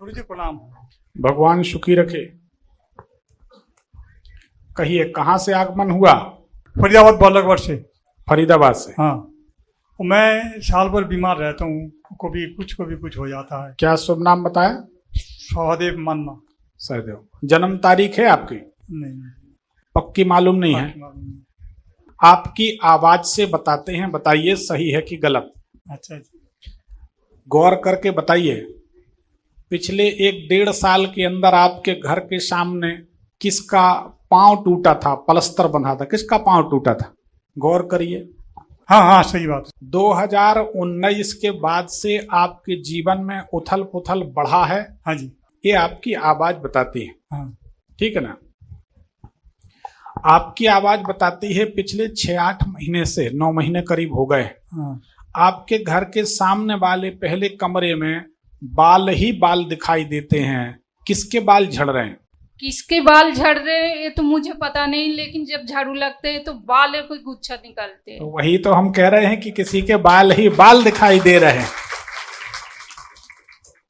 गुरु जी प्रणाम। भगवान सुखी रखे। कहिए, कहाँ से आगमन हुआ? फरीदाबाद बालकगढ़ से। फरीदाबाद से। हाँ, मैं साल भर बीमार रहता हूँ, कभी कुछ हो जाता है। क्या शुभ नाम बताया? सहदेव मानना। सहदेव। जन्म तारीख है आपकी? नहीं, पक्की मालूम नहीं है? मालूम नहीं। आपकी आवाज से बताते हैं, बताइए सही है कि गलत। अच्छा जी। गौर करके बताइए। पिछले 1-1.5 साल के अंदर आपके घर के सामने किसका पांव टूटा था, पलस्तर बंधा था, किसका पांव टूटा था? गौर करिए। हाँ हाँ, सही बात। 2019 के बाद से आपके जीवन में उथल पुथल बढ़ा है। हाँ जी। ये आपकी आवाज बताती है। हाँ। ठीक है ना? आपकी आवाज बताती है पिछले 6-8 महीने से 9 महीने करीब हो गए। हाँ। आपके घर के सामने वाले पहले कमरे में बाल ही बाल दिखाई देते हैं। किसके बाल झड़ रहे हैं? किसके बाल झड़ रहे हैं ये तो मुझे पता नहीं, लेकिन जब झाड़ू लगते हैं तो बाल कोई गुच्छा निकलते हैं। तो वही तो हम कह रहे हैं कि किसी के बाल ही बाल दिखाई दे रहे हैं।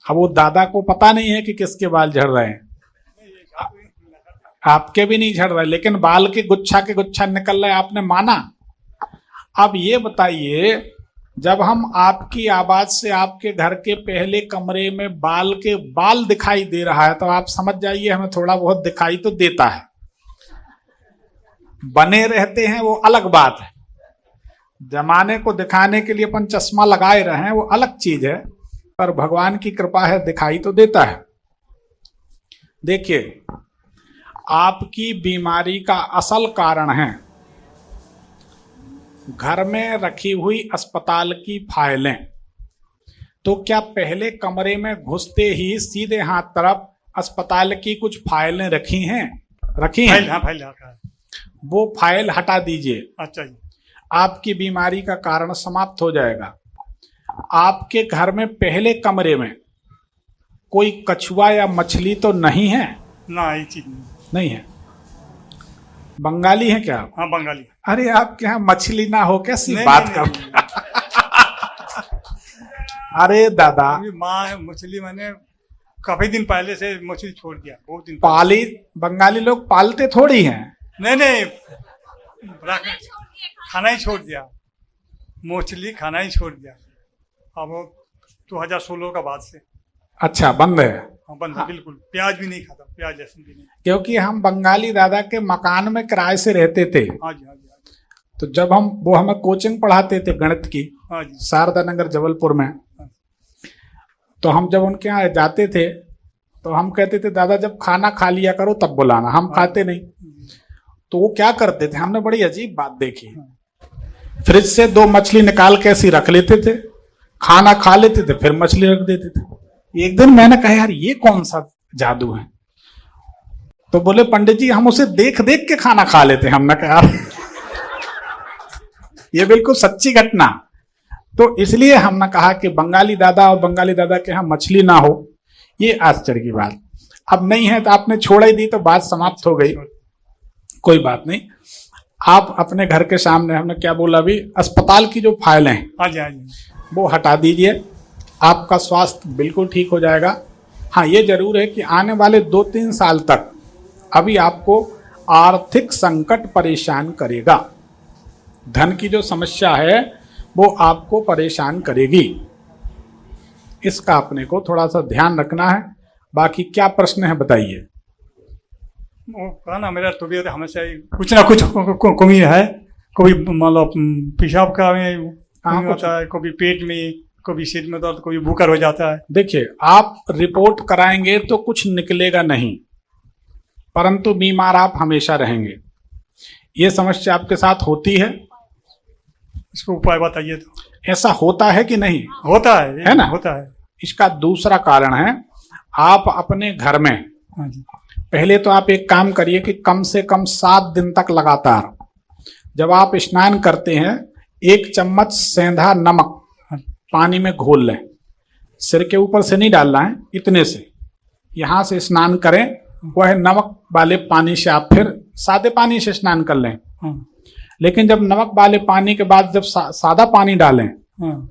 अब वो दादा को पता नहीं है कि किसके बाल झड़ रहे हैं। आपके भी नहीं झड़ रहे, लेकिन बाल के गुच्छा निकल रहे, आपने माना। अब ये बताइए, जब हम आपकी आवाज से आपके घर के पहले कमरे में बाल के बाल दिखाई दे रहा है, तो आप समझ जाइए हमें थोड़ा बहुत दिखाई तो देता है। बने रहते हैं वो अलग बात है, जमाने को दिखाने के लिए अपन चश्मा लगाए रहे हैं वो अलग चीज है, पर भगवान की कृपा है दिखाई तो देता है। देखिए, आपकी बीमारी का असल कारण है घर में रखी हुई अस्पताल की फाइलें। तो क्या पहले कमरे में घुसते ही सीधे हाथ तरफ अस्पताल की कुछ फाइलें रखी हैं? फाइल है। वो फाइल हटा दीजिए। अच्छा जी। आपकी बीमारी का कारण समाप्त हो जाएगा। आपके घर में पहले कमरे में कोई कछुआ या मछली तो नहीं है? ना, ये चीज नहीं है। बंगाली है क्या आप? हाँ, बंगाली। अरे आपके यहाँ मछली ना हो कैसी नहीं, बात नहीं, कर। अरे दादा, माँ मछली मैंने काफी दिन पहले से मछली छोड़ दिया, बहुत दिन पाली बंगाली लोग पालते थोड़ी हैं। नहीं, खाना ही छोड़ दिया, मछली खाना ही छोड़ दिया। अब 2016 का बाद से। अच्छा, बंद है? हाँ, बंद है बिल्कुल। प्याज भी नहीं खाता, प्याज लहसुन भी नहीं। क्योंकि हम बंगाली दादा के मकान में किराए से रहते थे। हाँ जी, हाँ जी, हाँ जी। तो जब वो हमें कोचिंग पढ़ाते थे गणित की, हाँ जी। शारदा नगर जबलपुर में। तो हम जब उनके यहाँ जाते थे तो हम कहते थे दादा जब खाना खा लिया करो तब बुलाना, हम खाते नहीं। तो वो क्या करते थे, हमने बड़ी अजीब बात देखी, फ्रिज से 2 मछली निकाल के ऐसी रख लेते थे, खाना खा लेते थे, फिर मछली रख देते थे। एक दिन मैंने कहा यार ये कौन सा जादू है? तो बोले पंडित जी हम उसे देख देख के खाना खा लेते हैं। हमने कहा ये बिल्कुल सच्ची घटना। तो इसलिए हमने कहा कि बंगाली दादा और बंगाली दादा के यहाँ मछली ना हो, ये आश्चर्य की बात। अब नहीं है तो आपने छोड़ ही दी तो बात समाप्त हो गई, कोई बात नहीं। आप अपने घर के सामने, हमने क्या बोला अभी, अस्पताल की जो फाइलें हैं, हाँ जी, हाँ जी, वो हटा दीजिए। आपका स्वास्थ्य बिल्कुल ठीक हो जाएगा। हाँ, ये जरूर है कि आने वाले 2-3 साल तक अभी आपको आर्थिक संकट परेशान करेगा। धन की जो समस्या है वो आपको परेशान करेगी, इसका अपने को थोड़ा सा ध्यान रखना है। बाकी क्या प्रश्न है बताइए। वो कहा ना, मेरा तबीयत हमेशा ही कुछ ना कुछ कमी है। कभी मतलब पेशाब का में होता है, कभी पेट में, कभी सिर में दर्द, कभी बुखार हो जाता है। देखिए, आप रिपोर्ट कराएंगे तो कुछ निकलेगा नहीं, परंतु बीमार आप हमेशा रहेंगे। ये समस्या आपके साथ होती है? इसको उपाय बताइए। तो ऐसा होता है कि नहीं? होता है ना? होता है। इसका दूसरा कारण है, आप अपने घर में, हाँ जी, पहले तो आप एक काम करिए कि कम से कम 7 दिन तक लगातार जब आप स्नान करते हैं 1 चम्मच सेंधा नमक पानी में घोल लें। सिर के ऊपर से नहीं डालना है, इतने से यहां से स्नान करें, वह नमक वाले पानी से आप फिर सादे पानी से स्नान कर लें। लेकिन जब नमक वाले पानी के बाद जब सादा पानी डालें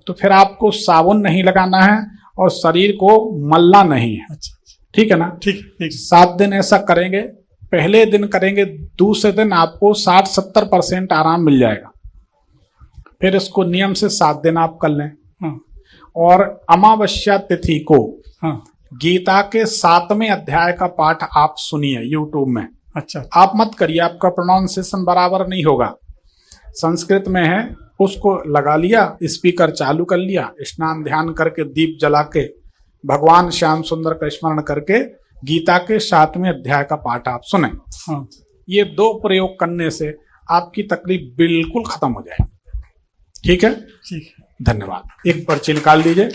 तो फिर आपको साबुन नहीं लगाना है और शरीर को मलना नहीं है। अच्छा, ठीक है ना? ठीक ठीक। 7 दिन ऐसा करेंगे। पहले दिन करेंगे, दूसरे दिन आपको 60-70% आराम मिल जाएगा। फिर इसको नियम से 7 दिन आप कर लें। हाँ और अमावस्या तिथि को हाँ। गीता के 7वें अध्याय का पाठ आप सुनिए यूट्यूब में। अच्छा आप मत करिए, आपका प्रोनाउंसिएशन बराबर नहीं होगा। संस्कृत में है, उसको लगा लिया, स्पीकर चालू कर लिया, स्नान ध्यान करके दीप जला के भगवान श्याम सुंदर का स्मरण करके गीता के 7वें अध्याय का पाठ आप सुने। हाँ ये 2 प्रयोग करने से आपकी तकलीफ बिल्कुल खत्म हो जाएगी। ठीक है? ठीक। धन्यवाद। एक पर्ची निकाल दीजिए।